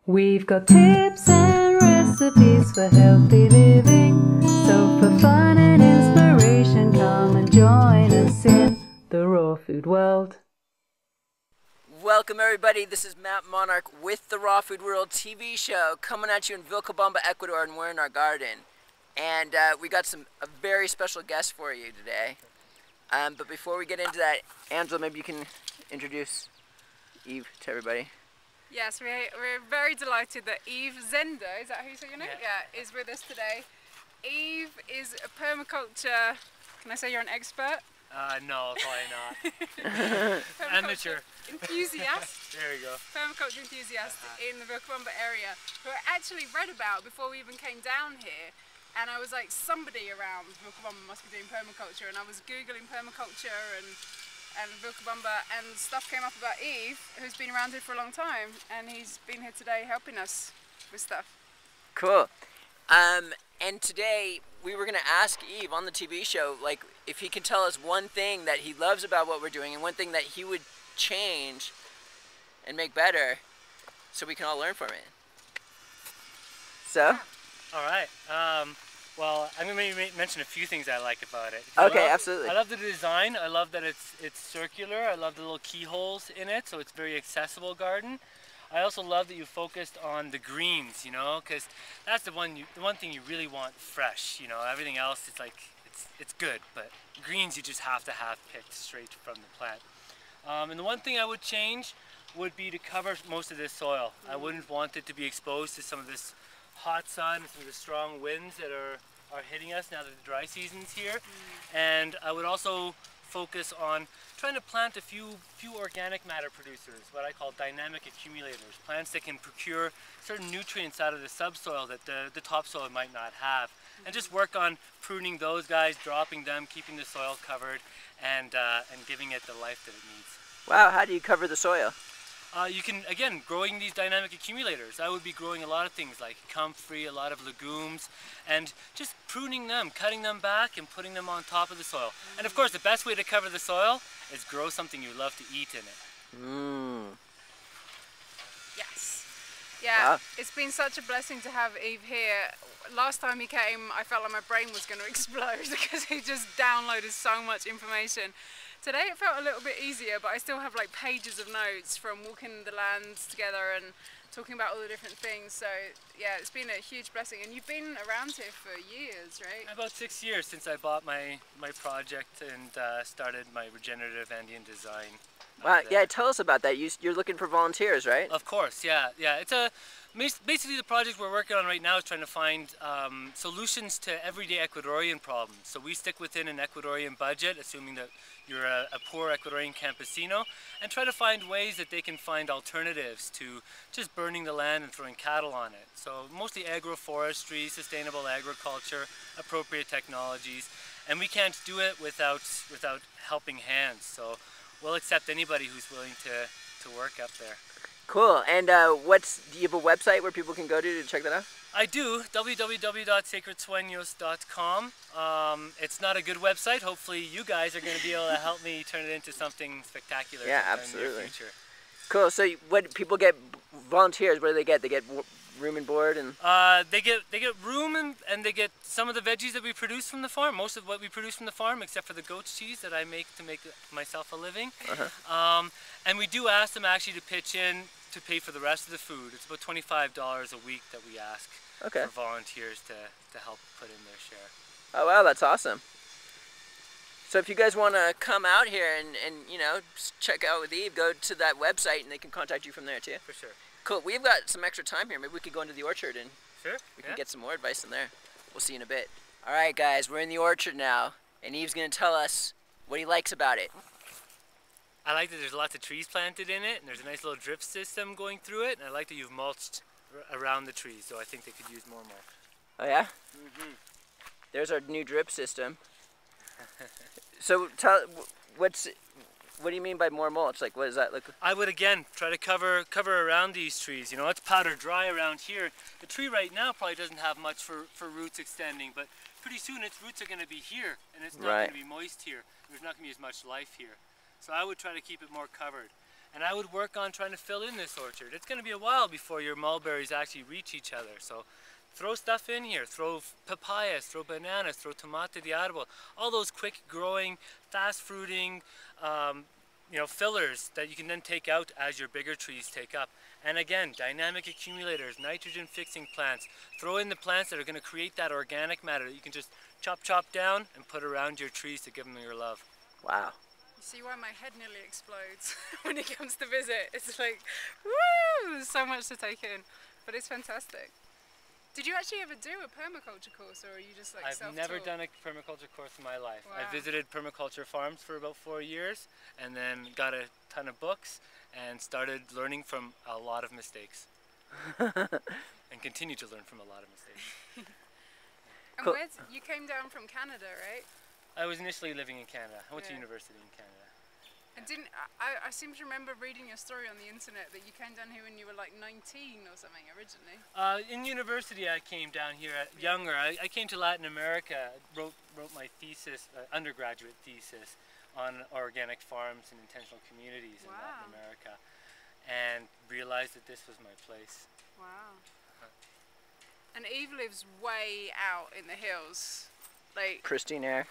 We've got tips and recipes for healthy living. So for fun and inspiration, come and join us in the raw food world. Welcome everybody, this is Matt Monarch with the Raw Food World TV show, coming at you in Vilcabamba, Ecuador, and we're in our garden. And we got a very special guest for you today. But before we get into that, Angela, maybe you can introduce Eve to everybody. Yes, we're very delighted that Eve Zender, is that how you say your name? Yeah, is with us today. Eve is a permaculture, can I say you're an expert? No, probably not. Amateur. Enthusiast. There we go. Permaculture enthusiast in the Vilcabamba area, who I actually read about before we even came down here. And I was like, somebody around Vilcabamba must be doing permaculture. And I was Googling permaculture and Vilcabamba, and stuff came up about Eve, who's been around here for a long time, and he's been here today helping us with stuff. Cool. And today we were going to ask Eve on the TV show, like, if he can tell us one thing that he loves about what we're doing and one thing that he would change and make better so we can all learn from it. So? All right. Well, I'm going to mention a few things I like about it. Okay, absolutely. I love the design. I love that it's circular. I love the little keyholes in it, so it's a very accessible garden. I also love that you focused on the greens, you know, because that's the one thing you really want fresh. You know, everything else, it's like it's good, but greens you just have to have picked straight from the plant. And the one thing I would change would be to cover most of this soil. I wouldn't want it to be exposed to some of this hot sun, some of the strong winds that are hitting us now that the dry season's here. And I would also focus on trying to plant a few organic matter producers, what I call dynamic accumulators, plants that can procure certain nutrients out of the subsoil that the topsoil might not have, and just work on pruning those guys, dropping them, keeping the soil covered, and giving it the life that it needs. Wow, how do you cover the soil? You can, again, growing these dynamic accumulators. I would be growing a lot of things like comfrey, a lot of legumes, and just pruning them, cutting them back and putting them on top of the soil. And of course, the best way to cover the soil is grow something you love to eat in it. Yes. Yeah, Wow. It's been such a blessing to have Eve here. Last time he came, I felt like my brain was going to explode because he just downloaded so much information. Today it felt a little bit easier, but I still have like pages of notes from walking the lands together and talking about all the different things. So yeah, it's been a huge blessing. And you've been around here for years, right? About 6 years since I bought my project and started my regenerative Andean design. Wow, yeah, tell us about that. You're looking for volunteers, right? Of course, yeah. It's basically the project we're working on right now is trying to find solutions to everyday Ecuadorian problems. So we stick within an Ecuadorian budget, assuming that you're a poor Ecuadorian campesino, and try to find ways that they can find alternatives to just burning the land and throwing cattle on it. So mostly agroforestry, sustainable agriculture, appropriate technologies, and we can't do it without helping hands. So we'll accept anybody who's willing to work up there. Cool. And do you have a website where people can go to check that out? I do, www.sacredsueños.com. It's not a good website. Hopefully you guys are going to be able to help me turn it into something spectacular. Yeah, in the absolutely. near future. Cool. So what people get, volunteers, what do they get? They get room and board and... They get room and they get some of the veggies that we produce from the farm, most of what we produce from the farm, except for the goat's cheese that I make to make myself a living. And we do ask them actually to pitch in to pay for the rest of the food. It's about $25 a week that we ask for volunteers to help put in their share. Oh wow, that's awesome. So if you guys want to come out here and you know, check out with Eve, go to that website and they can contact you from there too. For sure. Cool. We've got some extra time here. Maybe we could go into the orchard and we can get some more advice in there. We'll see you in a bit. All right, guys, we're in the orchard now, and Eve's going to tell us what he likes about it. I like that there's lots of trees planted in it, and there's a nice little drip system going through it, and I like that you've mulched around the trees, so I think they could use more mulch. Oh yeah? There's our new drip system. So what do you mean by more mulch? Like, what does that look like? I would, again, try to cover around these trees. You know, it's powder dry around here. The tree right now probably doesn't have much for roots extending, but pretty soon its roots are going to be here, and it's not going to be moist here. There's not going to be as much life here. So I would try to keep it more covered. And I would work on trying to fill in this orchard. It's going to be a while before your mulberries actually reach each other. So throw stuff in here. Throw papayas, throw bananas, throw tomate de árbol. All those quick growing, fast fruiting, fillers that you can then take out as your bigger trees take up. And again, dynamic accumulators, nitrogen fixing plants. Throw in the plants that are going to create that organic matter that you can just chop down and put around your trees to give them your love. Wow. You see why my head nearly explodes when he comes to visit. It's like, woo! There's so much to take in, but it's fantastic. Did you actually ever do a permaculture course, or are you just like self-taught? I've never done a permaculture course in my life. Wow. I visited permaculture farms for about 4 years, and then got a ton of books and started learning from a lot of mistakes. And continue to learn from a lot of mistakes. And Cool. you came down from Canada, right? I was initially living in Canada. I went to Yeah. university in Canada. And I seem to remember reading your story on the internet that you came down here when you were like 19 or something originally. In university, I came down here younger. I came to Latin America, wrote my thesis, undergraduate thesis, on organic farms and intentional communities in Latin America, and realized that this was my place. Wow. And Eve lives way out in the hills, like Pristine air.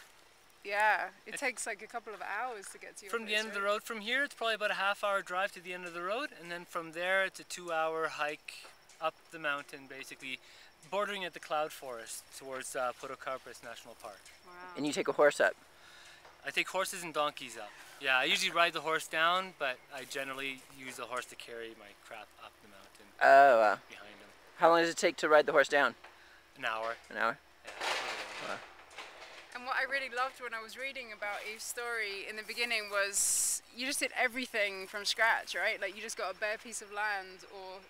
yeah. It takes like a couple of hours to get to your From the place, end of the right? road from here, it's probably about a half-hour drive to the end of the road, and then from there it's a 2-hour hike up the mountain, basically bordering at the cloud forest towards Podocarpus National Park. Wow. And you take a horse up. I take horses and donkeys up. Yeah, I usually ride the horse down, but I generally use the horse to carry my crap up the mountain Oh, wow. behind him. How long does it take to ride the horse down? An hour. An hour? Yeah. Wow. And what I really loved when I was reading about Eve's story in the beginning was you just did everything from scratch, right? Like you just got a bare piece of land or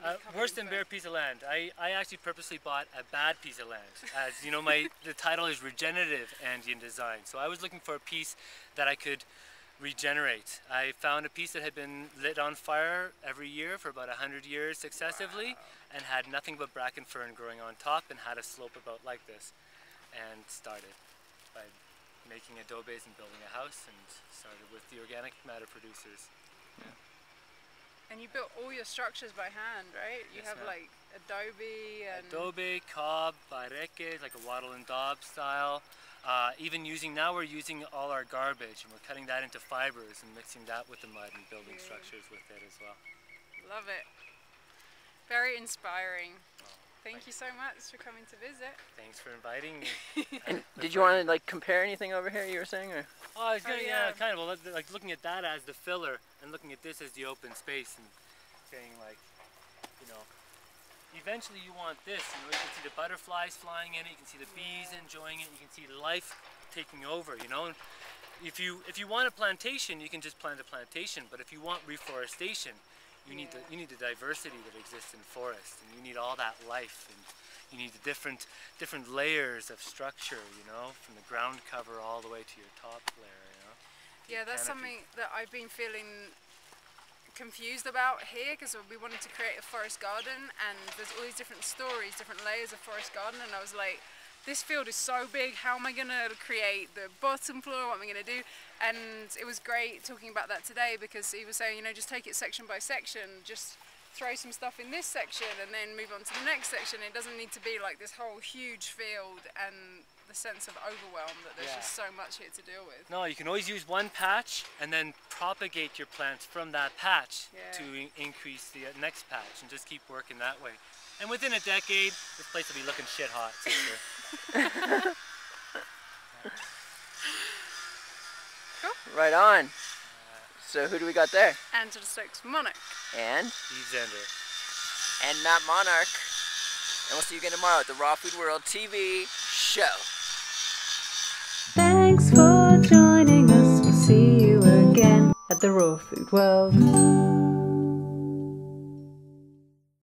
a couple Worse of than them. bare piece of land. I actually purposely bought a bad piece of land. As you know, the title is Regenerative Andean Design. So I was looking for a piece that I could regenerate. I found a piece that had been lit on fire every year for about 100 years successively, and had nothing but bracken fern growing on top, and had a slope about like this. And started by making adobes and building a house, and started with the organic matter producers. And you built all your structures by hand, right? You Yes, have ma'am. like adobe and Adobe, cob, barreques, like a wattle and daub style. Even now we're using all our garbage, and we're cutting that into fibers and mixing that with the mud and building structures with it as well. love it. Very inspiring. Oh, Thank you so much for coming to visit. Thanks for inviting me. And did you want to like compare anything over here you were saying? Or? Oh, I was gonna, yeah. kind of. Well, like looking at that as the filler, and looking at this as the open space, and saying like, eventually you want this. You can see the butterflies flying in it. You can see the bees enjoying it. You can see life taking over. And if you want a plantation, you can just plant a plantation. But if you want reforestation, you need the diversity that exists in forest, and you need all that life, and you need the different layers of structure, from the ground cover all the way to your top layer, Yeah, that's Canopy. something that I've been feeling confused about here, because we wanted to create a forest garden, and there's all these different stories, different layers of forest garden, and I was like, this field is so big, how am I going to create the bottom floor, what am I going to do? And it was great talking about that today, because he was saying, just take it section by section, just throw some stuff in this section and then move on to the next section. It doesn't need to be like this whole huge field and the sense of overwhelm that there's just so much here to deal with. No, you can always use one patch and then propagate your plants from that patch to increase the next patch, and just keep working that way. And within a decade, this place will be looking shit hot, sister. Cool. Right on. So who do we got there? Angela Stokes Monarch. And Eve Zender. and Matt Monarch. And we'll see you again tomorrow at the Raw Food World TV show. Thanks for joining us. We'll see you again at the Raw Food World.